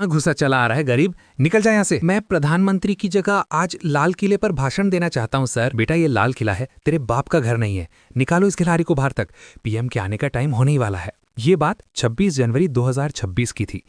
घुसा चला आ रहा है गरीब, निकल जा यहाँ से। मैं प्रधानमंत्री की जगह आज लाल किले पर भाषण देना चाहता हूँ सर। बेटा ये लाल किला है, तेरे बाप का घर नहीं है। निकालो इस खिलाड़ी को बाहर तक, पीएम के आने का टाइम होने ही वाला है। ये बात 26 जनवरी 2026 की थी।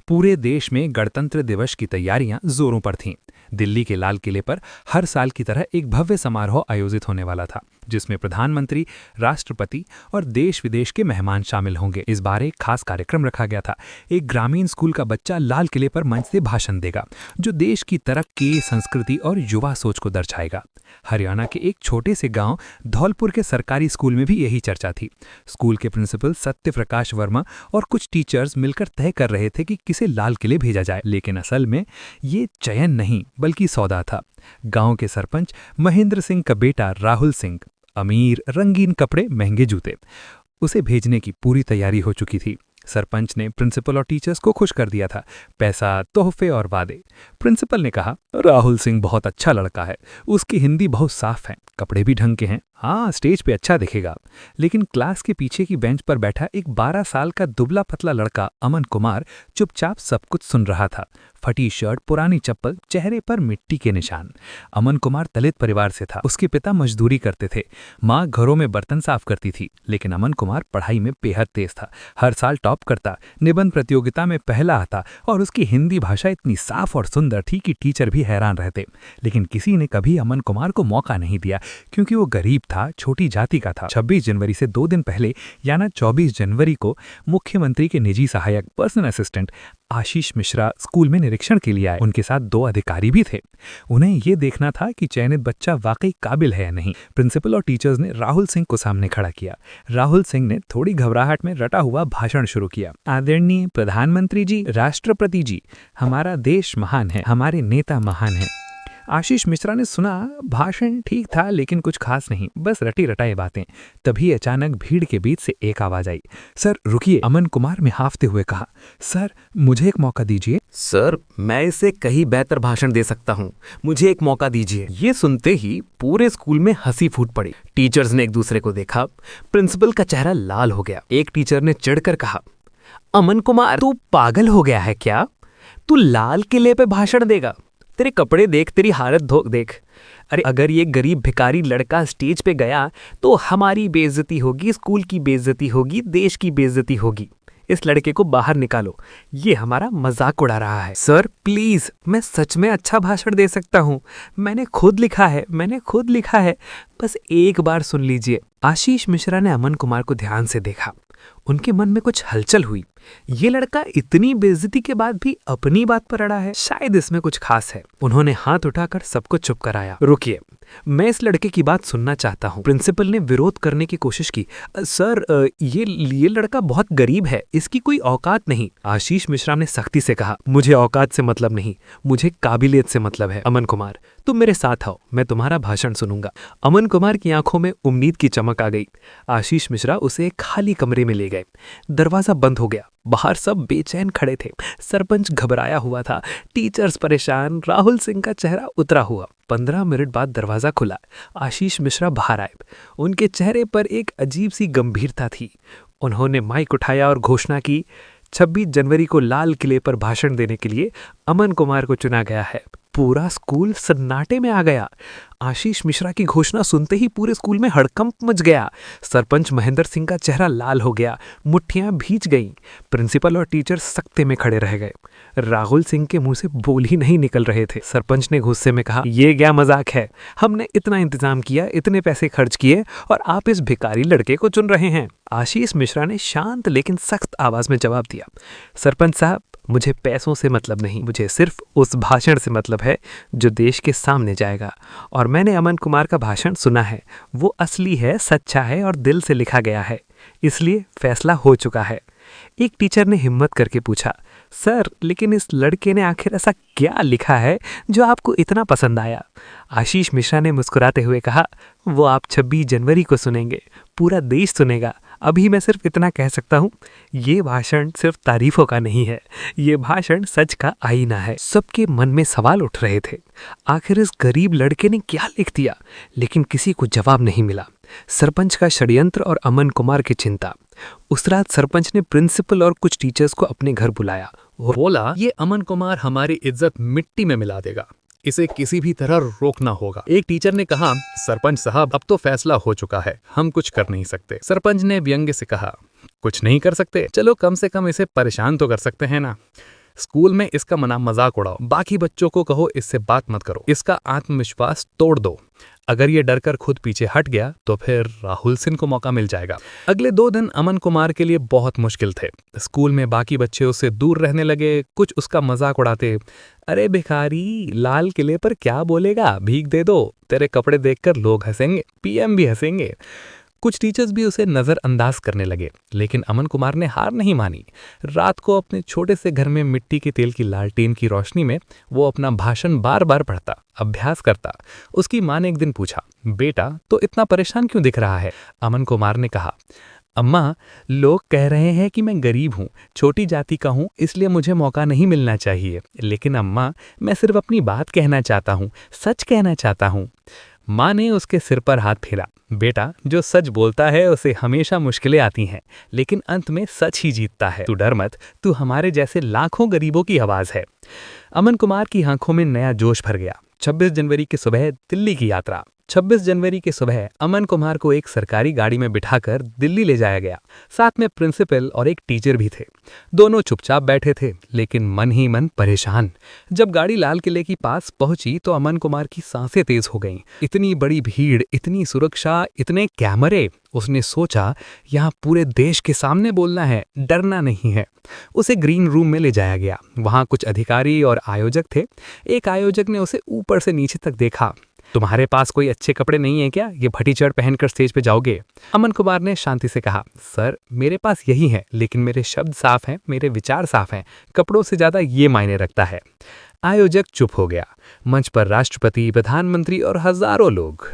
पूरे देश में गणतंत्र दिवस की तैयारियां जोरों पर थीं। दिल्ली के लाल किले पर हर साल की तरह एक भव्य समारोह आयोजित होने वाला था, जिसमें प्रधानमंत्री, राष्ट्रपति और देश विदेश के मेहमान शामिल होंगे। इस बार एक खास कार्यक्रम रखा गया था। एक ग्रामीण स्कूल का बच्चा लाल किले पर मंच से भाषण देगा, जो देश की तरक्की, संस्कृति और युवा सोच को दर्शाएगा। हरियाणा के एक छोटे से गांव धौलपुर के सरकारी स्कूल में भी यही चर्चा थी। स्कूल के प्रिंसिपल सत्य प्रकाश वर्मा और कुछ टीचर्स मिलकर तय कर रहे थे कि किसे लाल किले भेजा जाए, लेकिन असल में ये चयन नहीं बल्कि सौदा था। गांव के सरपंच महेंद्र सिंह का बेटा राहुल सिंह, अमीर, रंगीन कपड़े, महंगे जूते, उसे भेजने की पूरी तैयारी हो चुकी थी। सरपंच ने प्रिंसिपल और टीचर्स को खुश कर दिया था, पैसा, तोहफे और वादे। प्रिंसिपल ने कहा, राहुल सिंह बहुत अच्छा लड़का है, उसकी हिंदी बहुत साफ है, कपड़े भी ढंग के हैं, हाँ स्टेज पे अच्छा दिखेगा। लेकिन क्लास के पीछे की बेंच पर बैठा एक 12 साल का दुबला पतला लड़का अमन कुमार चुपचाप सब कुछ सुन रहा था। फटी शर्ट, पुरानी चप्पल, चेहरे पर मिट्टी के निशान। अमन कुमार दलित परिवार से था। उसके पिता मजदूरी करते थे, माँ घरों में बर्तन साफ करती थी। लेकिन अमन कुमार पढ़ाई में बेहद तेज था, हर साल टॉप करता, निबंध प्रतियोगिता में पहला आता और उसकी हिंदी भाषा इतनी साफ और सुंदर थी कि टीचर भी हैरान रहते। लेकिन किसी ने कभी अमन कुमार को मौका नहीं दिया, क्योंकि वो गरीब था, छोटी जाति का था। 26 जनवरी से 2 दिन पहले यानी 24 जनवरी को मुख्यमंत्री के निजी सहायक, personal assistant Ashish Mishra school में निरीक्षण के लिए आए। उनके साथ 2 अधिकारी भी थे। उन्हें ये देखना था कि चयनित बच्चा वाकई काबिल है या नहीं। प्रिंसिपल और टीचर्स ने राहुल सिंह को सामने खड़ा किया। राहुल सिंह ने थोड़ी घबराहट में रटा हुआ भाषण शुरू किया। आदरणीय प्रधानमंत्री जी, राष्ट्रपति जी, हमारा देश महान है, हमारे नेता महान हैं। आशीष मिश्रा ने सुना, भाषण ठीक था लेकिन कुछ खास नहीं, बस रटी रटाई बातें। तभी अचानक भीड़ के बीच से एक आवाज आई, सर रुकिए। अमन कुमार में हाफते हुए कहा, सर मुझे एक मौका दीजिए। सर मैं इससे कहीं बेहतर भाषण दे सकता हूँ, मुझे एक मौका दीजिए। ये सुनते ही पूरे स्कूल में हंसी फूट पड़ी। टीचर्स ने एक दूसरे को देखा। प्रिंसिपल का चेहरा लाल हो गया। एक टीचर ने चिढ़कर कहा, अमन कुमार तू पागल हो गया है क्या? तू लाल किले पे भाषण देगा? तेरे कपड़े देख, तेरी हालत देख। अरे अगर ये गरीब भिखारी लड़का स्टेज पे गया तो हमारी बेइज्जती होगी, स्कूल की बेइज्जती होगी, देश की बेइज्जती होगी। इस लड़के को बाहर निकालो, ये हमारा मजाक उड़ा रहा है। सर प्लीज, मैं सच में अच्छा भाषण दे सकता हूँ, मैंने खुद लिखा है, बस एक बार सुन लीजिए। आशीष मिश्रा ने अमन कुमार को ध्यान से देखा। उनके मन में कुछ हलचल हुई। ये लड़का इतनी बेइज्जती के बाद भी अपनी बात पर अड़ा है, शायद इसमें कुछ खास है। उन्होंने हाथ उठाकर सबको चुप कराया। रुकिए, मैं इस लड़के की बात सुनना चाहता हूँ। प्रिंसिपल ने विरोध करने की कोशिश की। सर ये लड़का बहुत गरीब है, इसकी कोई औकात नहीं। आशीष मिश्रा ने सख्ती से कहा, मुझे औकात से मतलब नहीं, मुझे काबिलियत से मतलब है। अमन कुमार तुम मेरे साथ आओ, मैं तुम्हारा भाषण सुनूंगा। अमन कुमार की आंखों में उम्मीद की चमक आ गई। आशीष मिश्रा उसे एक खाली कमरे में ले गए। दरवाजा बंद हो गया। बाहर सब बेचैन खड़े थे। सरपंच घबराया हुआ था, टीचर्स परेशान, राहुल सिंह का चेहरा उतरा हुआ। 15 मिनट बाद दरवाजा खुला। आशीष मिश्रा बाहर आए। उनके चेहरे पर एक अजीब सी गंभीरता थी। उन्होंने माइक उठाया और घोषणा की, 26 जनवरी को लाल किले पर भाषण देने के लिए अमन कुमार को चुना गया है। पूरा स्कूल सन्नाटे में आ गया। आशीष मिश्रा की घोषणा सुनते ही पूरे स्कूल में हड़कंप मच गया। सरपंच महेंद्र सिंह का चेहरा लाल हो गया, मुट्ठियां भीज गईं। प्रिंसिपल और टीचर सकते में खड़े रह गए। राहुल सिंह के मुंह से बोल ही नहीं निकल रहे थे। सरपंच ने गुस्से में कहा, ये क्या मजाक है? हमने इतना इंतजाम किया, इतने पैसे खर्च किए और आप इस भिखारी लड़के को चुन रहे हैं। आशीष मिश्रा ने शांत लेकिन सख्त आवाज में जवाब दिया, सरपंच साहब, मुझे पैसों से मतलब नहीं, मुझे सिर्फ उस भाषण से मतलब है जो देश के सामने जाएगा। और मैंने अमन कुमार का भाषण सुना है, वो असली है, सच्चा है और दिल से लिखा गया है, इसलिए फैसला हो चुका है। एक टीचर ने हिम्मत करके पूछा, सर लेकिन इस लड़के ने आखिर ऐसा क्या लिखा है जो आपको इतना पसंद आया? आशीष मिश्रा ने मुस्कुराते हुए कहा, वो आप 26 जनवरी को सुनेंगे, पूरा देश सुनेगा। अभी मैं सिर्फ इतना कह सकता हूँ, ये भाषण सिर्फ तारीफों का नहीं है, ये भाषण सच का आईना है। सबके मन में सवाल उठ रहे थे, आखिर इस गरीब लड़के ने क्या लिख दिया? लेकिन किसी को जवाब नहीं मिला। सरपंच का षड्यंत्र और अमन कुमार की चिंता। उस रात सरपंच ने प्रिंसिपल और कुछ टीचर्स को अपने घर बुलाया। वो बोला, ये अमन कुमार हमारी इज्जत मिट्टी में मिला देगा, इसे किसी भी तरह रोकना होगा। एक टीचर ने कहा, सरपंच साहब अब तो फैसला हो चुका है, हम कुछ कर नहीं सकते। सरपंच ने व्यंग्य से कहा, कुछ नहीं कर सकते, चलो कम से कम इसे परेशान तो कर सकते हैं ना। स्कूल में इसका मजाक उड़ाओ, बाकी बच्चों को कहो इससे बात मत करो, इसका आत्मविश्वास तोड़ दो। अगर ये डरकर खुद पीछे हट गया तो फिर राहुल सिंह को मौका मिल जाएगा। अगले 2 दिन अमन कुमार के लिए बहुत मुश्किल थे। स्कूल में बाकी बच्चे उससे दूर रहने लगे, कुछ उसका मजाक उड़ाते, अरे भिखारी, लाल किले पर क्या बोलेगा, भीख दे दो, तेरे कपड़े देखकर लोग हंसेंगे, पीएम भी हंसेंगे। कुछ टीचर्स भी उसे नजरअंदाज करने लगे, लेकिन अमन कुमार ने हार नहीं मानी। रात को अपने छोटे से घर में मिट्टी के तेल की लालटेन की रोशनी में वो अपना भाषण बार बार पढ़ता, अभ्यास करता। उसकी माँ ने एक दिन पूछा, बेटा तो इतना परेशान क्यों दिख रहा है? अमन कुमार ने कहा, अम्मा, लोग कह रहे हैं कि मैं गरीब हूँ, छोटी जाति का हूँ, इसलिए मुझे मौका नहीं मिलना चाहिए। लेकिन अम्मा, मैं सिर्फ अपनी बात कहना चाहता हूँ, सच कहना चाहता हूँ। माँ ने उसके सिर पर हाथ फेरा, बेटा जो सच बोलता है उसे हमेशा मुश्किलें आती हैं, लेकिन अंत में सच ही जीतता है। तू डर मत, तू हमारे जैसे लाखों गरीबों की आवाज़ है। अमन कुमार की आंखों में नया जोश भर गया। 26 जनवरी की सुबह दिल्ली की यात्रा। 26 जनवरी की सुबह अमन कुमार को एक सरकारी गाड़ी में बिठाकर दिल्ली ले जाया गया। साथ में प्रिंसिपल और एक टीचर भी थे। दोनों चुपचाप बैठे थे, लेकिन मन ही मन परेशान। जब गाड़ी लाल किले के पास पहुंची तो अमन कुमार की सांसें तेज हो गईं। इतनी बड़ी भीड़, इतनी सुरक्षा, इतने कैमरे। उसने सोचा, यहाँ पूरे देश के सामने बोलना है, डरना नहीं है। उसे ग्रीन रूम में ले जाया गया। वहाँ कुछ अधिकारी और आयोजक थे। एक आयोजक ने उसे ऊपर से नीचे तक देखा। तुम्हारे पास कोई अच्छे कपड़े नहीं है क्या? ये फटी शर्ट पहनकर स्टेज पे जाओगे? अमन कुमार ने शांति से कहा, सर मेरे पास यही है, लेकिन मेरे शब्द साफ हैं, मेरे विचार साफ हैं, कपड़ों से ज्यादा ये मायने रखता है। आयोजक चुप हो गया। मंच पर राष्ट्रपति, प्रधानमंत्री और हजारों लोग।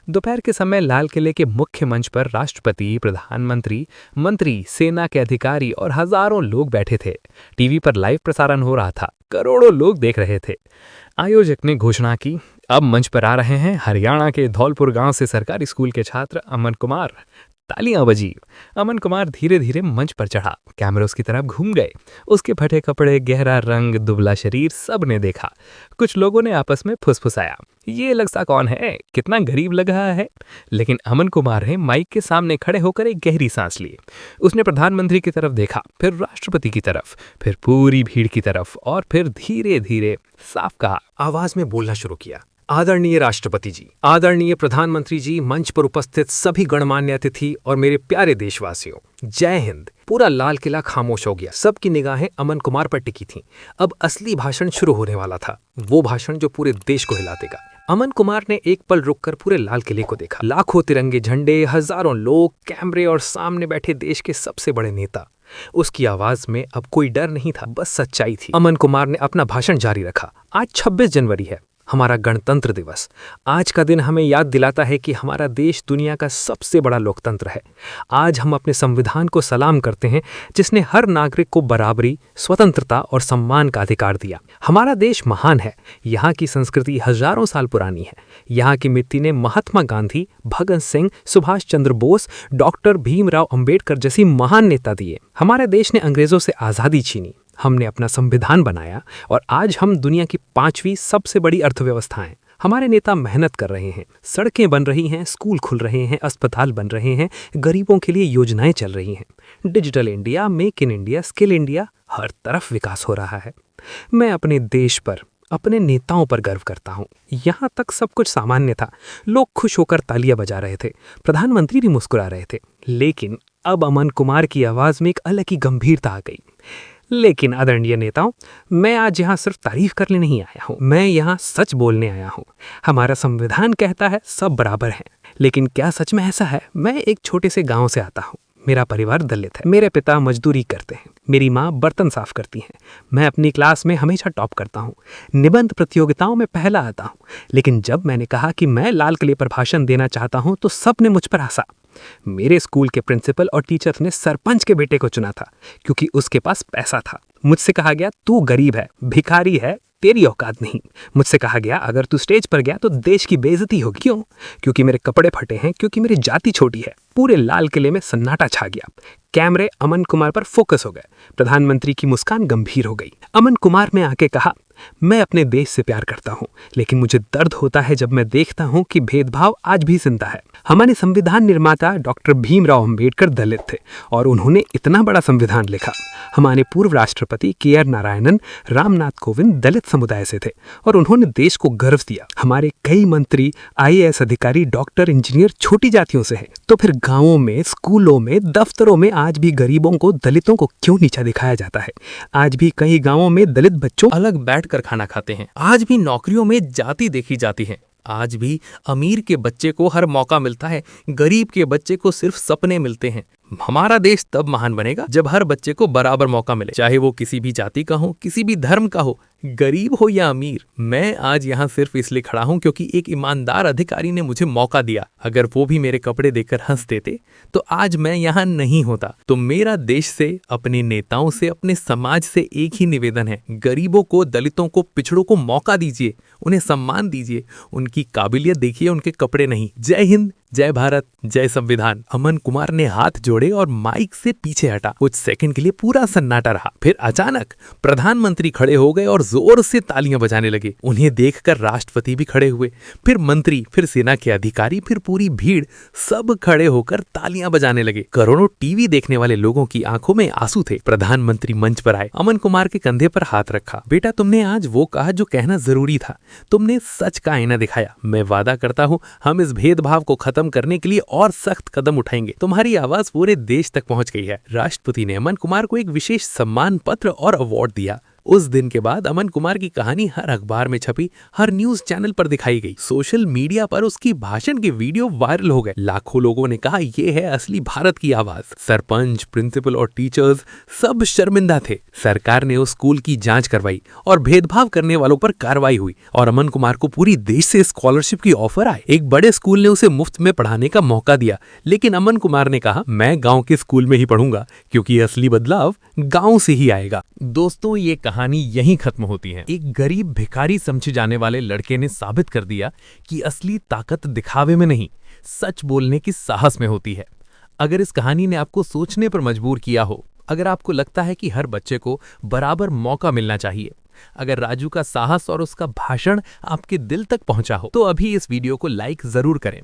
दोपहर के समय लाल किले के मुख्य मंच पर राष्ट्रपति, प्रधानमंत्री, मंत्री, सेना के अधिकारी और हजारों लोग बैठे थे। टीवी पर लाइव प्रसारण हो रहा था, करोड़ों लोग देख रहे थे। आयोजक ने घोषणा की, अब मंच पर आ रहे हैं हरियाणा के धौलपुर गांव से सरकारी स्कूल के छात्र अमन कुमार। तालियां बजी। अमन कुमार धीरे धीरे मंच पर चढ़ा। कैमरे उसकी तरफ घूम गए। उसके फटे कपड़े, गहरा रंग, दुबला शरीर, सब ने देखा। कुछ लोगों ने आपस में फुसफुसाया, ये लगता कौन है, कितना गरीब लग रहा है। लेकिन अमन कुमार ने माइक के सामने खड़े होकर एक गहरी सांस ली। उसने प्रधानमंत्री की तरफ देखा, फिर राष्ट्रपति की तरफ, फिर पूरी भीड़ की तरफ, और फिर धीरे धीरे साफ कहा, आवाज में बोलना शुरू किया, आदरणीय राष्ट्रपति जी, आदरणीय प्रधानमंत्री जी, मंच पर उपस्थित सभी गणमान्य अतिथि और मेरे प्यारे देशवासियों, जय हिंद। पूरा लाल किला खामोश हो गया। सबकी निगाहें अमन कुमार पर टिकी थीं। अब असली भाषण शुरू होने वाला था, वो भाषण जो पूरे देश को हिला देगा। अमन कुमार ने एक पल रुककर पूरे लाल किले को देखा। लाखों तिरंगे झंडे, हजारों लोग, कैमरे और सामने बैठे देश के सबसे बड़े नेता। उसकी आवाज में अब कोई डर नहीं था, बस सच्चाई थी। अमन कुमार ने अपना भाषण जारी रखा। आज 26 जनवरी है, हमारा गणतंत्र दिवस। आज का दिन हमें याद दिलाता है कि हमारा देश दुनिया का सबसे बड़ा लोकतंत्र है। आज हम अपने संविधान को सलाम करते हैं, जिसने हर नागरिक को बराबरी, स्वतंत्रता और सम्मान का अधिकार दिया। हमारा देश महान है। यहाँ की संस्कृति हजारों साल पुरानी है। यहाँ की मिट्टी ने महात्मा गांधी, भगत सिंह, सुभाष चंद्र बोस, डॉक्टर भीमराव अंबेडकर जैसी महान नेता दिए। हमारे देश ने अंग्रेजों से आज़ादी छीनी। हमने अपना संविधान बनाया और आज हम दुनिया की 5वीं सबसे बड़ी अर्थव्यवस्था हैं। हमारे नेता मेहनत कर रहे हैं, सड़कें बन रही हैं, स्कूल खुल रहे हैं, अस्पताल बन रहे हैं, गरीबों के लिए योजनाएं चल रही हैं। Digital India, make in India, skill India, हर तरफ विकास हो रहा है। मैं अपने देश पर, अपने नेताओं पर गर्व करता हूँ। यहाँ तक सब कुछ सामान्य था। लोग खुश होकर तालियां बजा रहे थे, प्रधानमंत्री भी मुस्कुरा रहे थे। लेकिन अब अमन कुमार की आवाज में एक अलग ही गंभीरता आ गई। लेकिन आदरणीय नेताओं, मैं आज यहाँ सिर्फ तारीफ करने नहीं आया हूँ, मैं यहाँ सच बोलने आया हूँ। हमारा संविधान कहता है सब बराबर हैं, लेकिन क्या सच में ऐसा है? मैं एक छोटे से गांव से आता हूँ। मेरा परिवार दलित है। मेरे पिता मजदूरी करते हैं, मेरी माँ बर्तन साफ करती हैं। मैं अपनी क्लास में हमेशा टॉप करता हूँ, निबंध प्रतियोगिताओं में पहला आता हूँ। लेकिन जब मैंने कहा कि मैं लाल किले पर भाषण देना चाहता हूँ तो सब ने मुझ पर हंसा। मेरे स्कूल के प्रिंसिपल और टीचर्स ने सरपंच के बेटे को चुना था, क्योंकि उसके पास पैसा था। मुझसे कहा गया, तू गरीब है, भिखारी है, तेरी औकात नहीं। मुझसे कहा गया अगर तू स्टेज पर गया तो देश की बेइज्जती होगी। क्यों? क्योंकि मेरे कपड़े फटे हैं, क्योंकि मेरी जाति छोटी है। पूरे लाल किले में सन्नाटा छा गया। कैमरे अमन कुमार पर फोकस हो गए। प्रधानमंत्री की मुस्कान गंभीर हो गई। अमन कुमार ने आके कहा, मैं अपने देश से प्यार करता हूं, लेकिन मुझे दर्द होता है जब मैं देखता हूं कि भेदभाव आज भी जिंदा है। हमारे संविधान निर्माता डॉक्टर भीमराव अंबेडकर दलित थे और उन्होंने इतना बड़ा संविधान लिखा। हमारे पूर्व राष्ट्रपति के.आर. नारायणन, रामनाथ कोविंद दलित समुदाय से थे और उन्होंने देश को गर्व दिया। हमारे कई मंत्री, IAS अधिकारी, डॉक्टर, इंजीनियर छोटी जातियों से हैं। तो फिर गांवों में, स्कूलों में, दफ्तरों में आज भी गरीबों को, दलितों को क्यों नीचा दिखाया जाता है? आज भी कई गांवों में दलित बच्चों अलग बैठकर खाना खाते हैं। आज भी नौकरियों में जाति देखी जाती है। आज भी अमीर के बच्चे को हर मौका मिलता है, गरीब के बच्चे को सिर्फ सपने मिलते हैं। हमारा देश तब महान बनेगा जब हर बच्चे को बराबर मौका मिले, चाहे वो किसी भी जाति का हो, किसी भी धर्म का हो, गरीब हो या अमीर। मैं आज यहाँ सिर्फ इसलिए खड़ा हूँ क्योंकि एक ईमानदार अधिकारी ने मुझे मौका दिया। अगर वो भी मेरे कपड़े देखकर हंस देते तो आज मैं यहाँ नहीं होता। तो मेरा देश से, अपने नेताओं से, अपने समाज से एक ही निवेदन है, गरीबों को, दलितों को, पिछड़ों को मौका दीजिए, उन्हें सम्मान दीजिए, उनकी काबिलियत देखिए, उनके कपड़े नहीं। जय हिंद, जय भारत, जय संविधान। अमन कुमार ने हाथ जोड़े और माइक से पीछे हटा। कुछ सेकंड के लिए पूरा सन्नाटा रहा। फिर अचानक प्रधानमंत्री खड़े हो गए और जोर से तालियां बजाने लगे। उन्हें देखकर राष्ट्रपति भी खड़े हुए, फिर मंत्री, फिर सेना के अधिकारी, फिर पूरी भीड़, सब खड़े होकर तालियां बजाने लगे। करोड़ों टीवी देखने वाले लोगों की आंखों में आंसू थे। प्रधानमंत्री मंच पर आए, अमन कुमार के कंधे पर हाथ रखा। बेटा, तुमने आज वो कहा जो कहना जरूरी था। तुमने सच का आईना दिखाया। मैं वादा करता हूँ हम इस भेदभाव को खत्म करने के लिए और सख्त कदम उठाएंगे। तुम्हारी आवाज पूरे देश तक पहुंच गई है। राष्ट्रपति ने अमन कुमार को एक विशेष सम्मान पत्र और अवार्ड दिया। उस दिन के बाद अमन कुमार की कहानी हर अखबार में छपी, हर न्यूज चैनल पर दिखाई गई। सोशल मीडिया पर उसकी भाषण के वीडियो वायरल हो गए। लाखों लोगों ने कहा, ये है असली भारत की आवाज। सरपंच, प्रिंसिपल और टीचर्स सब शर्मिंदा थे। सरकार ने उस स्कूल की जांच करवाई और भेदभाव करने वालों पर कार्रवाई हुई और अमन कुमार को पूरी देश से स्कॉलरशिप की ऑफर आए। एक बड़े स्कूल ने उसे मुफ्त में पढ़ाने का मौका दिया, लेकिन अमन कुमार ने कहा, मैं गाँव के स्कूल में ही पढ़ूंगा क्योंकि असली बदलाव गाँव से ही आएगा। दोस्तों, ये कहानी यहीं खत्म होती है। एक गरीब भिखारी समझे जाने वाले लड़के ने साबित कर दिया कि असली ताकत दिखावे में नहीं, सच बोलने की साहस में होती है। अगर इस कहानी ने आपको सोचने पर मजबूर किया हो, अगर आपको लगता है कि हर बच्चे को बराबर मौका मिलना चाहिए, अगर राजू का साहस और उसका भाषण आपके दिल तक पहुंचा हो, तो अभी इस वीडियो को लाइक जरूर करें।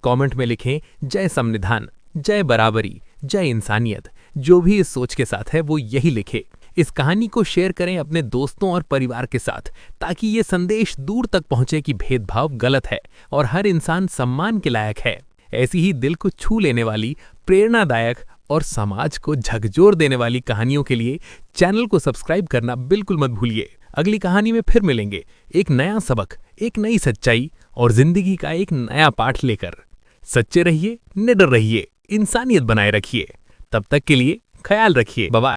कमेंट में लिखें, जय संविधान, जय बराबरी, जय इंसानियत। जो भी इस सोच के साथ है वो यही लिखे। इस कहानी को शेयर करें अपने दोस्तों और परिवार के साथ, ताकि ये संदेश दूर तक पहुंचे कि भेदभाव गलत है और हर इंसान सम्मान के लायक है। ऐसी ही दिल को छू लेने वाली, प्रेरणादायक और समाज को झकझोर देने वाली कहानियों के लिए चैनल को सब्सक्राइब करना बिल्कुल मत भूलिए। अगली कहानी में फिर मिलेंगे, एक नया सबक, एक नई सच्चाई और जिंदगी का एक नया पाठ लेकर। सच्चे रहिए, निडर रहिए, इंसानियत बनाए रखिए। तब तक के लिए ख्याल रखिए। Bye bye.